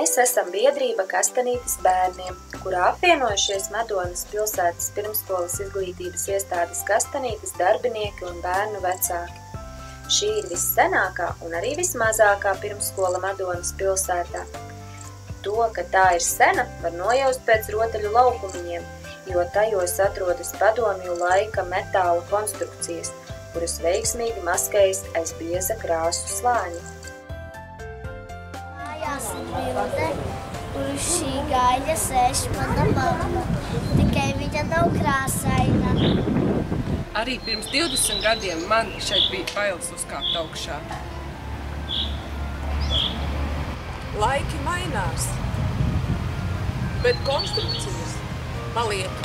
Mēs esam biedrība Kastanītes bērniem, kurā apvienojušies Madonas pilsētas pirmsskolas izglītības iestādes Kastanītes darbinieki un bērnu vecāki. Šī ir vissenākā un arī vismazākā pirmsskola Madonas pilsētā. To, ka tā ir sena, var nojaust pēc rotaļu laukumiņiem, jo tajos atrodas padomju laika metāla konstrukcijas, kuras veiksmīgi maskējas aiz bieza krāsu slāņa. Mājās ir bilde, kur šī gaļa sēž mana mamma, tikai viņa nav krāsaina. Arī pirms 20 gadiem man šeit bija bailes uzkāpt augšā. Laiki mainās, bet konstrukcijas paliek.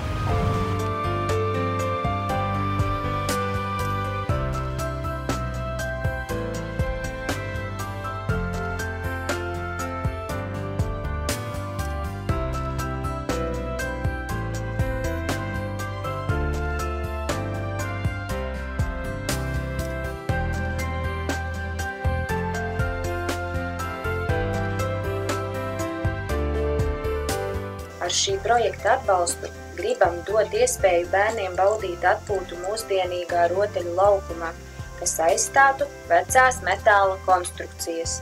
Ar šī projekta atbalstu gribam dot iespēju bērniem baudīt atpūtu mūsdienīgā rotaļu laukumā, kas aizstātu vecās metāla konstrukcijas.